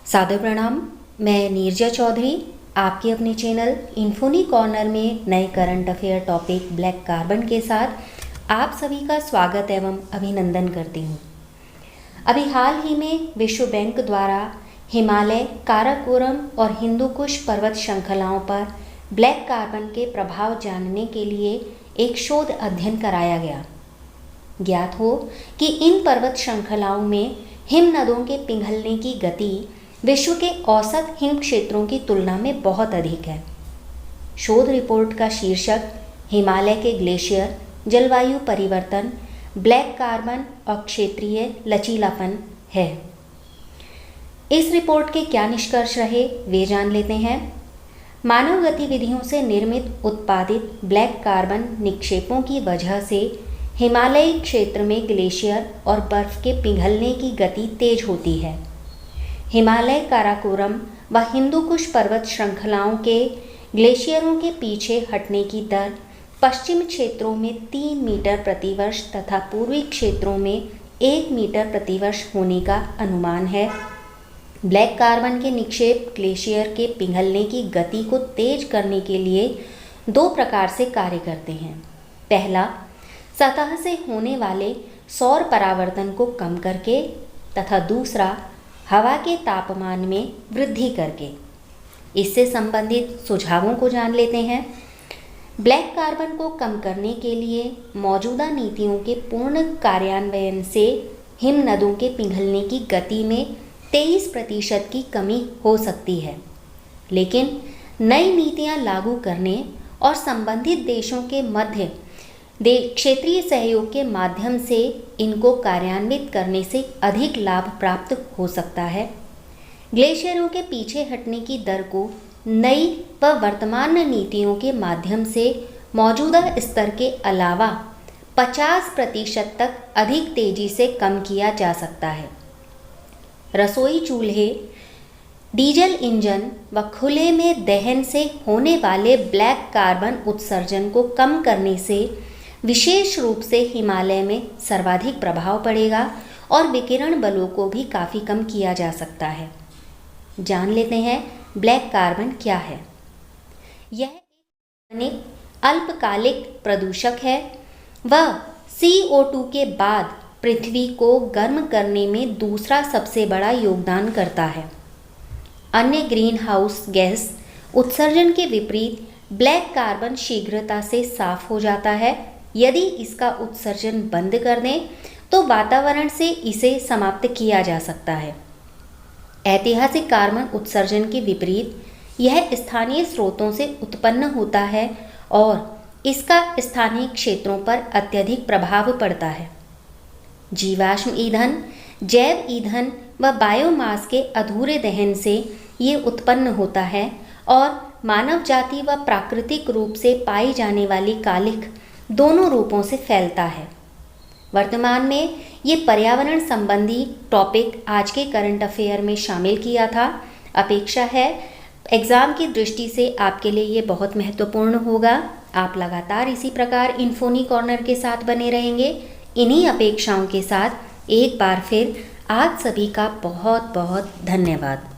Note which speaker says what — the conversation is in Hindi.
Speaker 1: सादर प्रणाम। मैं नीरजा चौधरी आपके अपने चैनल इन्फोनी कॉर्नर में नए current affair topic black carbon के साथ आप सभी का स्वागत एवं अभिनंदन करती हूँ। अभी हाल ही में विश्व बैंक द्वारा हिमालय, काराकोरम और हिंदू कुश पर्वत श्रृंखलाओं पर ब्लैक कार्बन के प्रभाव जानने के लिए एक शोध अध्ययन कराया गया। ज्ञात हो कि इन पर्वत श्रृंखलाओं में हिम नदों के पिघलने की गति विश्व के औसत हिम क्षेत्रों की तुलना में बहुत अधिक है। शोध रिपोर्ट का शीर्षक हिमालय के ग्लेशियर, जलवायु परिवर्तन, ब्लैक कार्बन और क्षेत्रीय लचीलापन है। इस रिपोर्ट के क्या निष्कर्ष रहे वे जान लेते हैं। मानव गतिविधियों से निर्मित उत्पादित ब्लैक कार्बन निक्षेपों की वजह से हिमालयी क्षेत्र में ग्लेशियर और बर्फ के पिघलने की गति तेज होती है। हिमालय, काराकोरम व हिंदू कुश पर्वत श्रृंखलाओं के ग्लेशियरों के पीछे हटने की दर पश्चिम क्षेत्रों में 3 मीटर प्रति वर्ष तथा पूर्वी क्षेत्रों में 1 मीटर प्रति वर्ष होने का अनुमान है। ब्लैक कार्बन के निक्षेप ग्लेशियर के पिघलने की गति को तेज करने के लिए 2 प्रकार से कार्य करते हैं। पहला, सतह से होने वाले सौर परावर्तन को कम करके तथा दूसरा, हवा के तापमान में वृद्धि करके। इससे संबंधित सुझावों को जान लेते हैं। ब्लैक कार्बन को कम करने के लिए मौजूदा नीतियों के पूर्ण कार्यान्वयन से हिम नदों के पिघलने की गति में 23% की कमी हो सकती है, लेकिन नई नीतियां लागू करने और संबंधित देशों के मध्य क्षेत्रीय सहयोग के माध्यम से इनको कार्यान्वित करने से अधिक लाभ प्राप्त हो सकता है। ग्लेशियरों के पीछे हटने की दर को नई व वर्तमान नीतियों के माध्यम से मौजूदा स्तर के अलावा 50% तक अधिक तेजी से कम किया जा सकता है। रसोई चूल्हे, डीजल इंजन व खुले में दहन से होने वाले ब्लैक कार्बन उत्सर्जन को कम करने से विशेष रूप से हिमालय में सर्वाधिक प्रभाव पड़ेगा और विकिरण बलों को भी काफ़ी कम किया जा सकता है। जान लेते हैं ब्लैक कार्बन क्या है। यह एक अल्पकालिक प्रदूषक है। वह CO2 के बाद पृथ्वी को गर्म करने में दूसरा सबसे बड़ा योगदान करता है। अन्य ग्रीन हाउस गैस उत्सर्जन के विपरीत ब्लैक कार्बन शीघ्रता से साफ हो जाता है। यदि इसका उत्सर्जन बंद कर दें तो वातावरण से इसे समाप्त किया जा सकता है। ऐतिहासिक कार्बन उत्सर्जन के विपरीत यह स्थानीय स्रोतों से उत्पन्न होता है और इसका स्थानीय क्षेत्रों पर अत्यधिक प्रभाव पड़ता है। जीवाश्म ईंधन, जैव ईंधन व बायोमास के अधूरे दहन से ये उत्पन्न होता है और मानव जाति व प्राकृतिक रूप से पाई जाने वाली कालिख दोनों रूपों से फैलता है। वर्तमान में ये पर्यावरण संबंधी टॉपिक आज के करंट अफेयर में शामिल किया था। अपेक्षा है एग्ज़ाम की दृष्टि से आपके लिए ये बहुत महत्वपूर्ण होगा। आप लगातार इसी प्रकार इन्फोनी कॉर्नर के साथ बने रहेंगे। इन्हीं अपेक्षाओं के साथ एक बार फिर आप सभी का बहुत बहुत धन्यवाद।